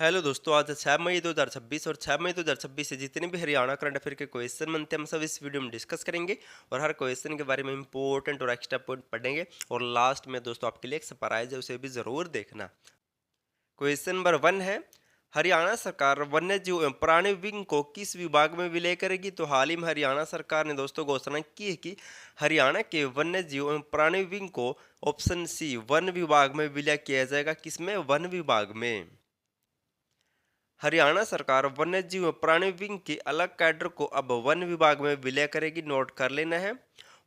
Hello दोस्तों, आज 6 मई 2026 और 6 मई 2026 से जितने भी हरियाणा करंट अफेयर के क्वेश्चन बनते हैं हम सब इस वीडियो में डिस्कस करेंगे और हर क्वेश्चन के बारे में इंपॉर्टेंट और एक्स्ट्रा पॉइंट पढ़ेंगे। और लास्ट में दोस्तों आपके लिए एक सरप्राइज है, उसे भी जरूर देखना। क्वेश्चन नंबर 1 है, हरियाणा सरकार वन्य जीव एवं प्राणी विंग को किस विभाग में विलय करेगी। तो हाल ही में हरियाणा सरकार ने दोस्तों घोषणा की है कि हरियाणा के वन्य जीव एवं प्राणी विंग को ऑप्शन सी वन विभाग में विलय किया जाएगा। किसमें? वन विभाग में। हरियाणा सरकार वन्यजीव प्राणी विंग के अलग कैडर को अब वन विभाग में विलय करेगी, नोट कर लेना है।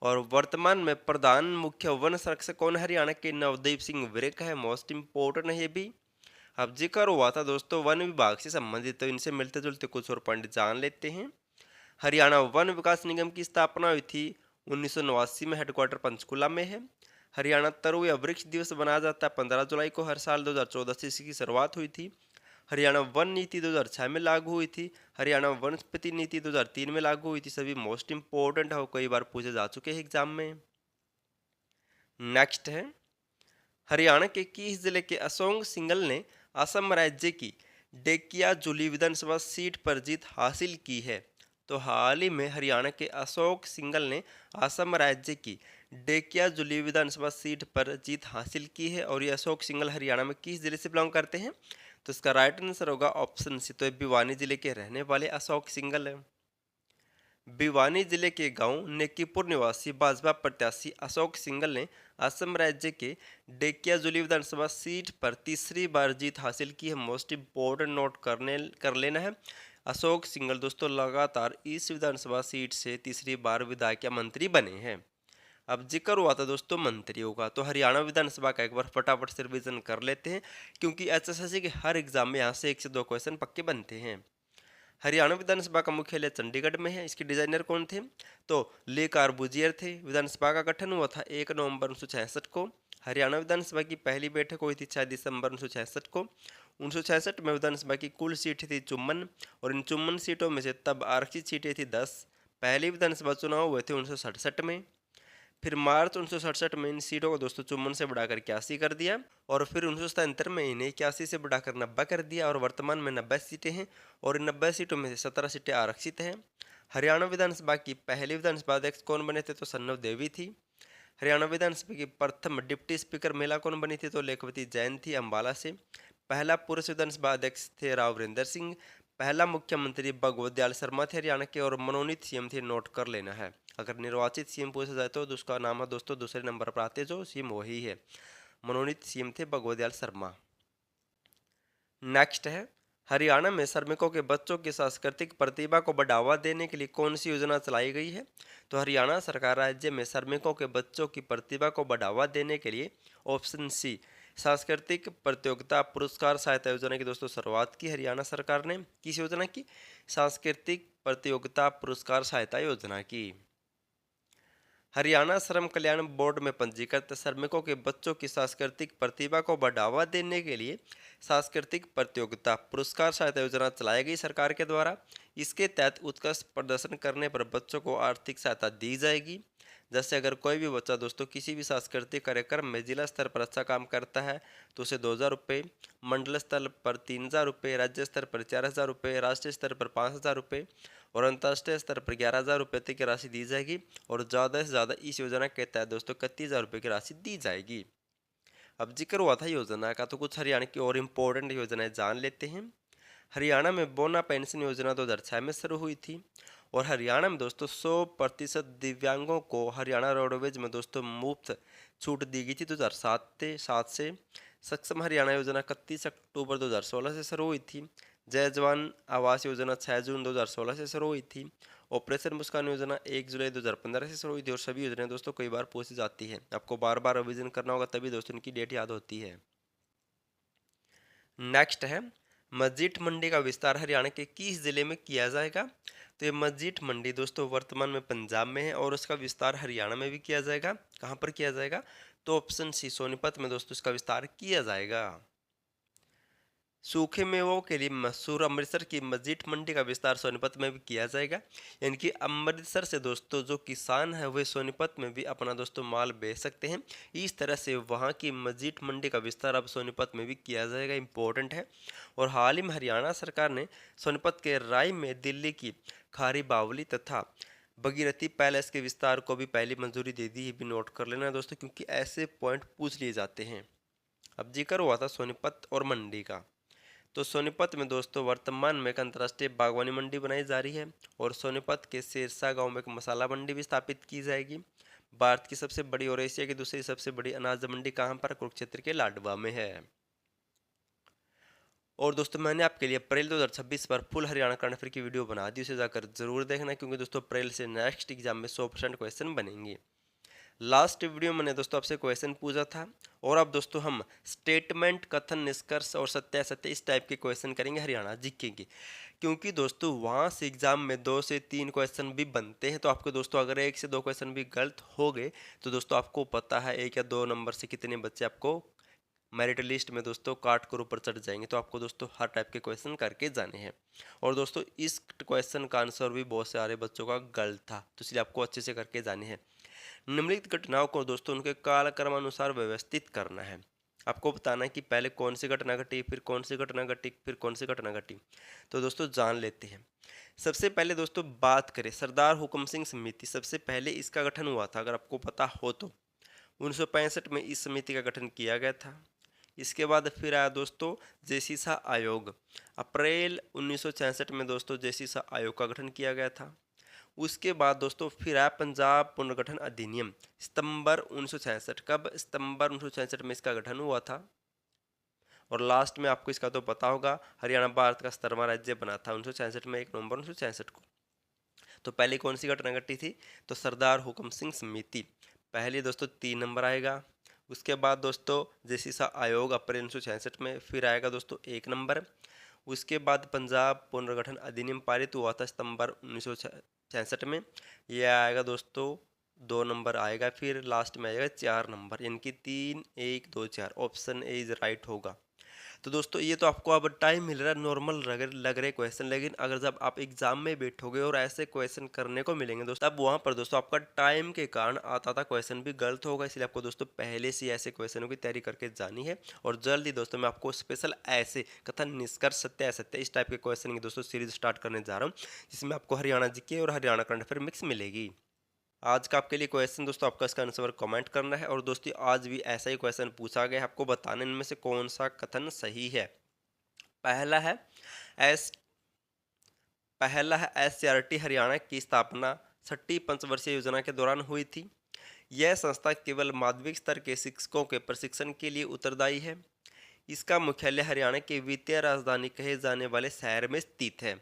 और वर्तमान में प्रधान मुख्य वन संरक्षक कौन है? हरियाणा के नवदीप सिंह विर्क है। मोस्ट इंपोर्टेंट है ये भी। अब जिक्र हुआ था दोस्तों वन विभाग से संबंधित, तो इनसे मिलते जुलते कुछ और पॉइंट जान लेते हैं। हरियाणा वन विकास निगम की स्थापना हुई थी 1989 में, हेडक्वार्टर पंचकुला में है। हरियाणा तरु या वृक्ष दिवस मनाया जाता है 15 जुलाई को हर साल। 2014 से इसकी शुरुआत हुई थी। हरियाणा वन नीति 2006 में लागू हुई थी। हरियाणा वनस्पति नीति 2003 में लागू हुई थी। सभी मोस्ट इंपोर्टेंट है, कई बार पूछे जा चुके हैं एग्जाम में। नेक्स्ट है, हरियाणा के किस जिले के असोंग सिंघल ने असम राज्य की ढेकियाजुली विधानसभा सीट पर जीत हासिल की है। तो हाल ही में हरियाणा के अशोक सिंघल ने असम राज्य की ढेकियाजुली विधानसभा सीट पर जीत हासिल की है। और ये अशोक सिंघल हरियाणा में किस जिले से बिलोंग करते हैं? तो इसका राइट आंसर होगा ऑप्शन सी, तो ये भिवानी जिले के रहने वाले अशोक सिंघल है। भिवानी जिले के गांव नेकीपुर निवासी भाजपा प्रत्याशी अशोक सिंघल ने असम राज्य के ढेकियाजुली विधानसभा सीट पर तीसरी बार जीत हासिल की है। मोस्ट इंपोर्टेंट नोट कर लेना है। अशोक सिंघल दोस्तों लगातार इस विधानसभा सीट से तीसरी बार विधायक या मंत्री बने हैं। अब जिक्र हुआ था दोस्तों मंत्रियों का, तो हरियाणा विधानसभा का एक बार फटाफट से रिवीजन कर लेते हैं, क्योंकि एचएसएससी के हर एग्जाम में यहाँ से 1 से 2 क्वेश्चन पक्के बनते हैं। हरियाणा विधानसभा का मुख्यालय चंडीगढ़ में है। इसके डिजाइनर कौन थे? तो ले कार्बूजियर थे। विधानसभा का गठन हुआ था 1 नवंबर 1966 को। हरियाणा विधानसभा की पहली बैठक हुई थी 6 दिसंबर 1966 को। 1966 में विधानसभा की कुल सीटें थी 54, और इन 54 सीटों में से तब आरक्षित सीटें थी 10। पहले विधानसभा चुनाव हुए थे 1967 में। फिर मार्च 1967 में इन सीटों को दोस्तों 54 से बढ़ाकर 81 कर दिया, और फिर 1977 में इन्हें 81 से बढ़ाकर 90 कर दिया, और वर्तमान में 90 सीटें हैं, और इन 90 सीटों में से 17 सीटें आरक्षित हैं। हरियाणा विधानसभा की पहली विधानसभा अध्यक्ष कौन बने थे? तो सन्नव देवी थी। हरियाणा विधानसभा की प्रथम डिप्टी स्पीकर महिला कौन बनी थी? तो लेखवती जैन थी, अम्बाला से। पहला पुरुष विधानसभा अध्यक्ष थे राव वीरेंद्र सिंह। पहला मुख्यमंत्री भगवत दयाल शर्मा थे हरियाणा के, और मनोनीत सीएम थे, नोट कर लेना है। अगर निर्वाचित सीएम पूछा जाए तो उसका नाम है दोस्तों दूसरे नंबर पर आते जो सीएम वही है। मनोनीत सीएम थे भगवत दयाल शर्मा। नेक्स्ट है, हरियाणा में श्रमिकों के बच्चों की सांस्कृतिक प्रतिभा को बढ़ावा देने के लिए कौन सी योजना चलाई गई है? तो हरियाणा सरकार राज्य में श्रमिकों के बच्चों की प्रतिभा को बढ़ावा देने के लिए ऑप्शन सी सांस्कृतिक प्रतियोगिता पुरस्कार सहायता योजना की दोस्तों शुरुआत की हरियाणा सरकार ने। किस योजना की? सांस्कृतिक प्रतियोगिता पुरस्कार सहायता योजना की। हरियाणा श्रम कल्याण बोर्ड में पंजीकृत श्रमिकों के बच्चों की सांस्कृतिक प्रतिभा को बढ़ावा देने के लिए सांस्कृतिक प्रतियोगिता पुरस्कार सहायता योजना चलाई गई सरकार के द्वारा। इसके तहत उत्कृष्ट प्रदर्शन करने पर बच्चों को आर्थिक सहायता दी जाएगी। जैसे अगर कोई भी बच्चा दोस्तों किसी भी सांस्कृतिक कार्यक्रम में जिला स्तर पर अच्छा काम करता है तो उसे 2,000 रुपये, मंडल स्तर पर 3,000 रुपये, राज्य स्तर पर 4,000 रुपये, राष्ट्रीय स्तर पर 5,000 रुपये और अंतर्राष्ट्रीय स्तर पर 11,000 रुपये तक की राशि दी जाएगी। और ज़्यादा से ज़्यादा इस योजना के तहत दोस्तों 31,000 रुपये की राशि दी जाएगी। अब जिक्र हुआ था योजना का, तो कुछ हरियाणा की और इम्पोर्टेंट योजनाएं जान लेते हैं। हरियाणा में बोना पेंशन योजना 2006 में शुरू हुई थी। और हरियाणा में दोस्तों 100% दिव्यांगों को हरियाणा रोडवेज में दोस्तों मुफ्त छूट दी गई थी 2007 से। सक्षम हरियाणा योजना 31 अक्टूबर 2016 से शुरू हुई थी। जय जवान आवास योजना 6 जून 2016 से शुरू हुई थी। ऑपरेशन मुस्कान योजना 1 जुलाई 2015 से शुरू हुई थी। और सभी योजनाएं दोस्तों कई बार पूछी जाती है, आपको बार बार रिवीजन करना होगा तभी दोस्तों इनकी डेट याद होती है। नेक्स्ट है, मस्जिद मंडी का विस्तार हरियाणा के किस जिले में किया जाएगा? तो ये मस्जिद मंडी दोस्तों वर्तमान में पंजाब में है, और उसका विस्तार हरियाणा में भी किया जाएगा। कहाँ पर किया जाएगा? तो ऑप्शन सी सोनीपत में दोस्तों इसका विस्तार किया जाएगा। सूखे मेवों के लिए मशहूर अमृतसर की मस्जिद मंडी का विस्तार सोनीपत में भी किया जाएगा। यानी कि अमृतसर से दोस्तों जो किसान है वे सोनीपत में भी अपना दोस्तों माल बेच सकते हैं। इस तरह से वहाँ की मस्जिद मंडी का विस्तार अब सोनीपत में भी किया जाएगा, इम्पोर्टेंट है। और हाल ही में हरियाणा सरकार ने सोनीपत के राय में दिल्ली की खारी बावली तथा भगीरथी पैलेस के विस्तार को भी पहली मंजूरी दे दी। ये भी नोट कर लेना दोस्तों, क्योंकि ऐसे पॉइंट पूछ लिए जाते हैं। अब जिक्र हुआ था सोनीपत और मंडी का, तो सोनीपत में दोस्तों वर्तमान में एक अंतर्राष्ट्रीय बागवानी मंडी बनाई जा रही है और सोनीपत के सिरसा गांव में एक मसाला मंडी भी स्थापित की जाएगी। भारत की सबसे बड़ी और एशिया की दूसरी सबसे बड़ी अनाज मंडी कहाँ पर? कुरुक्षेत्र के लाडवा में है। और दोस्तों मैंने आपके लिए अप्रैल 2026 पर फुल हरियाणा करंट अफेयर की वीडियो बना दी, उसे जाकर जरूर देखना, क्योंकि दोस्तों अप्रैल से नेक्स्ट एग्जाम में 100% क्वेश्चन बनेंगे। लास्ट वीडियो मैंने दोस्तों आपसे क्वेश्चन पूछा था, और अब दोस्तों हम स्टेटमेंट, कथन, निष्कर्ष और सत्यासत्य इस टाइप के क्वेश्चन करेंगे हरियाणा जीके के, क्योंकि दोस्तों वहाँ से एग्जाम में 2 से 3 क्वेश्चन भी बनते हैं। तो आपको दोस्तों अगर 1 से 2 क्वेश्चन भी गलत हो गए तो दोस्तों आपको पता है 1 या 2 नंबर से कितने बच्चे आपको मेरिट लिस्ट में दोस्तों काट कर ऊपर चढ़ जाएंगे। तो आपको दोस्तों हर टाइप के क्वेश्चन करके जाने हैं। और दोस्तों इस क्वेश्चन का आंसर भी बहुत सारे बच्चों का गलत था, तो इसलिए आपको अच्छे से करके जाने हैं। निम्नलिखित घटनाओं को दोस्तों उनके कालक्रम अनुसार व्यवस्थित करना है। आपको बताना है कि पहले कौन सी घटना घटी, फिर कौन सी घटना घटी, फिर कौन सी घटना घटी। तो दोस्तों जान लेते हैं। सबसे पहले दोस्तों बात करें सरदार हुकुम सिंह समिति, सबसे पहले इसका गठन हुआ था, अगर आपको पता हो तो 1965 में इस समिति का गठन किया गया था। इसके बाद फिर आया दोस्तों जेसीसा आयोग, अप्रैल 1966 में दोस्तों जेसीसा आयोग का गठन किया गया था। उसके बाद दोस्तों फिर आया पंजाब पुनर्गठन अधिनियम, सितंबर 1966। कब? सितंबर 1966 में इसका गठन हुआ था। और लास्ट में आपको इसका तो पता होगा, हरियाणा भारत का 17वां राज्य बना था 1966 में, 1 नवंबर 1966 को। तो पहले कौन सी घटना घटी थी? तो सरदार हुकुम सिंह समिति, पहले दोस्तों 3 नंबर आएगा। उसके बाद दोस्तों जेसीसा आयोग अप्रैल 1966 में, फिर आएगा दोस्तों 1 नंबर। उसके बाद पंजाब पुनर्गठन अधिनियम पारित हुआ था सितंबर 1966 में, यह आएगा दोस्तों 2 नंबर आएगा। फिर लास्ट में आएगा 4 नंबर, यानी कि 3, 1, 2, 4, ऑप्शन ए इज राइट होगा। तो दोस्तों ये तो आपको अब टाइम मिल रहा है, नॉर्मल लग रहे क्वेश्चन, लेकिन अगर जब आप एग्जाम में बैठोगे और ऐसे क्वेश्चन करने को मिलेंगे दोस्तों, तब वहाँ पर दोस्तों आपका टाइम के कारण आता था क्वेश्चन भी गलत होगा। इसलिए आपको दोस्तों पहले से ऐसे क्वेश्चनों की तैयारी करके जानी है। और जल्दी दोस्तों मैं आपको स्पेशल ऐसे कथन, निष्कर्ष, सत्य असत्य इस टाइप के क्वेश्चन की दोस्तों सीरीज स्टार्ट करने जा रहा हूँ, जिसमें आपको हरियाणा जीके और हरियाणा करंट अफेयर मिक्स मिलेगी। आज का आपके लिए क्वेश्चन दोस्तों, आपका इसका आंसर कमेंट करना है। और दोस्तों आज भी ऐसा ही क्वेश्चन पूछा गया है, आपको बताना इनमें से कौन सा कथन सही है। पहला है एस एससीईआरटी हरियाणा की स्थापना 6ठी पंचवर्षीय योजना के दौरान हुई थी। यह संस्था केवल माध्यमिक स्तर के शिक्षकों के प्रशिक्षण के लिए उत्तरदायी है। इसका मुख्यालय हरियाणा के वित्तीय राजधानी कहे जाने वाले शहर में स्थित है।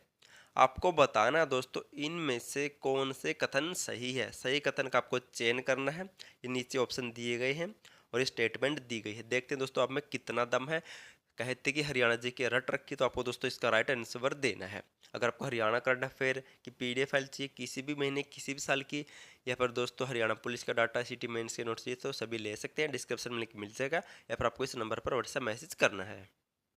आपको बताना है दोस्तों इनमें से कौन से कथन सही है। सही कथन का आपको चयन करना है। ये नीचे ऑप्शन दिए गए हैं और ये स्टेटमेंट दी गई है। देखते हैं दोस्तों आप में कितना दम है। कहते कि हरियाणा जी के रट रखी, तो आपको दोस्तों इसका राइट आंसर देना है। अगर आपको हरियाणा करंट अफेयर की पीडीएफ फाइल चाहिए किसी भी महीने किसी भी साल की, या फिर दोस्तों हरियाणा पुलिस का डाटा सिटी मेंस के नोट्स चाहिए, तो सभी ले सकते हैं। डिस्क्रिप्शन में लिंक मिल जाएगा, या फिर आपको इस नंबर पर व्हाट्सएप मैसेज करना है।